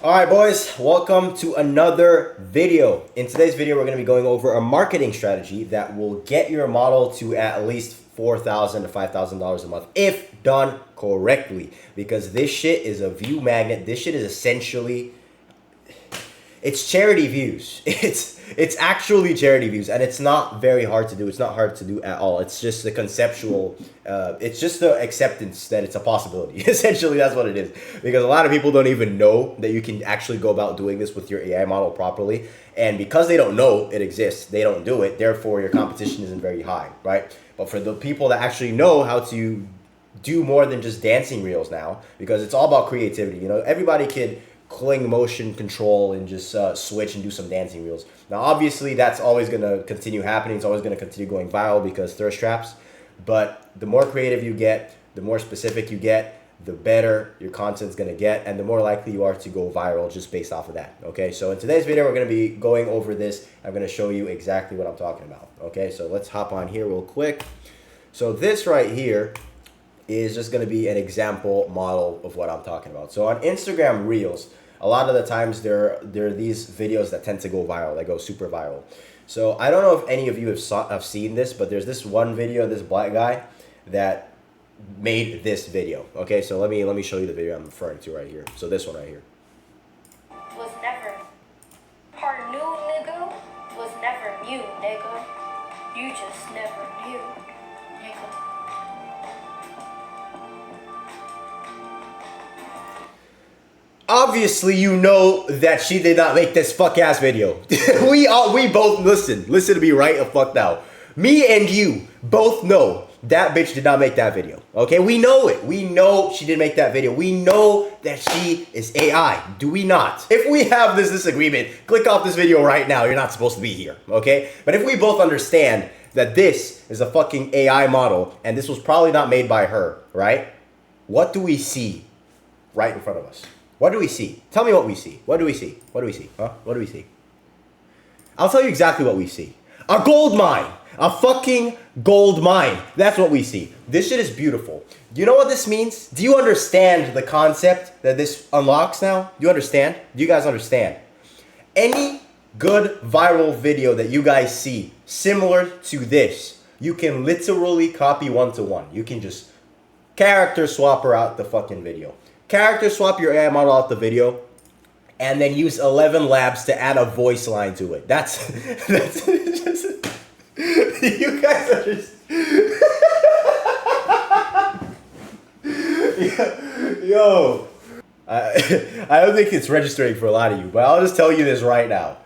Alright boys, welcome to another video. In today's video, we're going to be going over a marketing strategy that will get your model to at least $4,000 to $5,000 a month if done correctly. Because this shit is a view magnet. This shit is essentially, it's charity views. It's actually charity views, and it's not very hard to do. It's not hard to do at all. It's just the conceptual, it's just the acceptance that it's a possibility. Essentially, that's what it is. Because a lot of people don't even know that you can actually go about doing this with your AI model properly. And because they don't know it exists, they don't do it. Therefore, your competition isn't very high, right? But for the people that actually know how to do more than just dancing reels now, because it's all about creativity. You know, everybody could cling motion control and just switch and do some dancing reels. Now, obviously, that's always going to continue happening. It's always going to continue going viral because thirst traps. But the more creative you get, the more specific you get, the better your content's going to get, and the more likely you are to go viral just based off of that. Okay, so in today's video, we're going to be going over this. I'm going to show you exactly what I'm talking about. Okay, so let's hop on here real quick. So this right here is just going to be an example model of what I'm talking about. So on Instagram Reels, a lot of the times there are these videos that tend to go viral. They go super viral. So I don't know if any of you have seen this, but there's this one video, this black guy that made this video. Okay, so let me show you the video I'm referring to right here. So this one right here. Was never part new, nigga. Was never you, nigga. You just never knew, nigga. Obviously, you know that she did not make this fuck ass video. we both listen to me right the fuck now. Me and you both know that bitch did not make that video. Okay, we know it. We know she didn't make that video. We know that she is AI. Do we not? If we have this disagreement, click off this video right now. You're not supposed to be here. Okay, but if we both understand that this is a fucking AI model and this was probably not made by her, right? What do we see right in front of us? What do we see? Tell me what we see. What do we see? What do we see? Huh? What do we see? I'll tell you exactly what we see. A gold mine. A fucking gold mine. That's what we see. This shit is beautiful. Do you know what this means? Do you understand the concept that this unlocks now? Do you understand? Do you guys understand? Any good viral video that you guys see similar to this, you can literally copy one-to-one. You can just character swap her out the fucking video. Character swap your AI model out the video, and then use 11 labs to add a voice line to it. That's just, you guys are just yo. I don't think it's registering for a lot of you, but I'll just tell you this right now.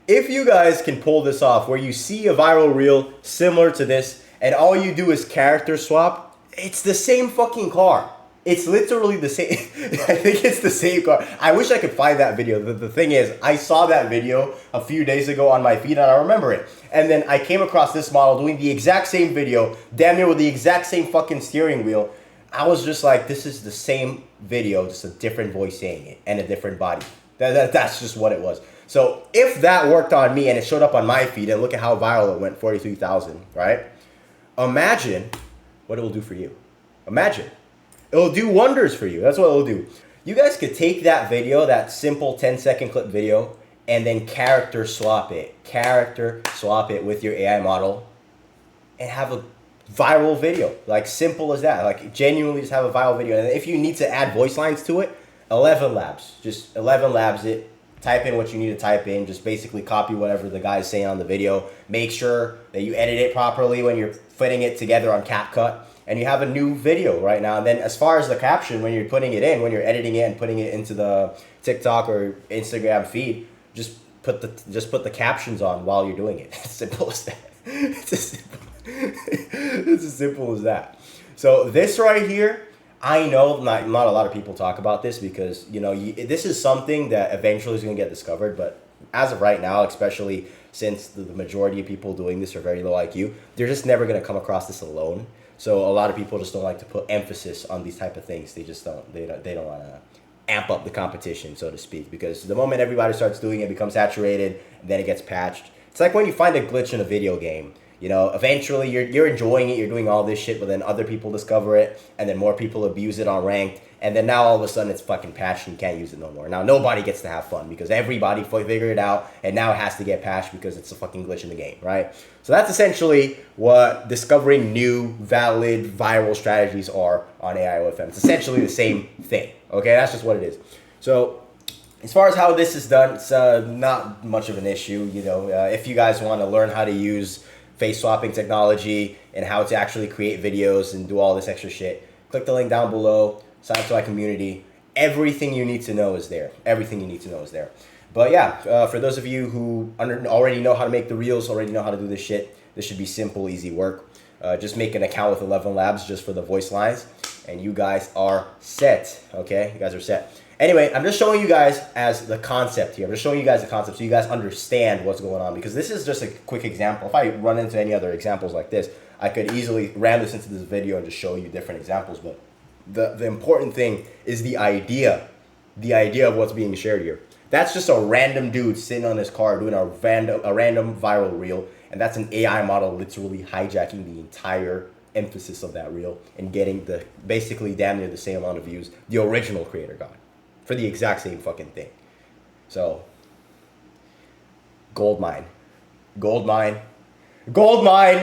If you guys can pull this off, where you see a viral reel similar to this, and all you do is character swap, it's the same fucking car. It's literally the same. I think it's the same car. I wish I could find that video. The thing is, I saw that video a few days ago on my feed and I remember it. And then I came across this model doing the exact same video, damn near with the exact same fucking steering wheel. I was just like, this is the same video, just a different voice saying it and a different body. That's just what it was. So if that worked on me and it showed up on my feed, and look at how viral it went, 43,000, right? Imagine what it will do for you. Imagine. It'll do wonders for you. That's what it'll do. You guys could take that video, that simple 10-second clip video, and then character swap it. Character swap it with your AI model and have a viral video. Like, simple as that. Like, genuinely just have a viral video. And if you need to add voice lines to it, 11 labs. Just 11 labs it. Type in what you need to type in. Just basically copy whatever the guy's saying on the video. Make sure that you edit it properly when you're fitting it together on CapCut. And you have a new video right now. And then as far as the caption, when you're putting it in, when you're editing it and putting it into the TikTok or Instagram feed, just put the captions on while you're doing it. It's simple as that. It's as simple as that. So this right here, I know not a lot of people talk about this because, you know, this is something that eventually is going to get discovered. But as of right now, especially since the majority of people doing this are very low IQ, they're just never going to come across this alone. So a lot of people just don't like to put emphasis on these type of things. They just don't. They don't want to amp up the competition, so to speak, because the moment everybody starts doing it, it becomes saturated, and then it gets patched. It's like when you find a glitch in a video game. You know, eventually you're enjoying it, you're doing all this shit, but then other people discover it, and then more people abuse it on ranked, and then now all of a sudden it's fucking patched and you can't use it no more. Now nobody gets to have fun because everybody figured it out, and now it has to get patched because it's a fucking glitch in the game, right? So that's essentially what discovering new, valid, viral strategies are on AI OFM. It's essentially the same thing, okay? That's just what it is. So as far as how this is done, it's not much of an issue. You know, if you guys want to learn how to use face swapping technology and how to actually create videos and do all this extra shit, click the link down below, sign up to my community. Everything you need to know is there. Everything you need to know is there. But yeah, for those of you who already know how to make the reels, already know how to do this shit, this should be simple, easy work. Just make an account with 11 Labs just for the voice lines, and you guys are set, okay? You guys are set. Anyway, I'm just showing you guys as the concept here. I'm just showing you guys the concept so you guys understand what's going on, because this is just a quick example. If I run into any other examples like this, I could easily ram this into this video and just show you different examples. But the important thing is the idea of what's being shared here. That's just a random dude sitting on his car doing a random viral reel, and that's an AI model literally hijacking the entire emphasis of that reel and getting the basically damn near the same amount of views the original creator got for the exact same fucking thing. So, gold mine, gold mine, gold mine.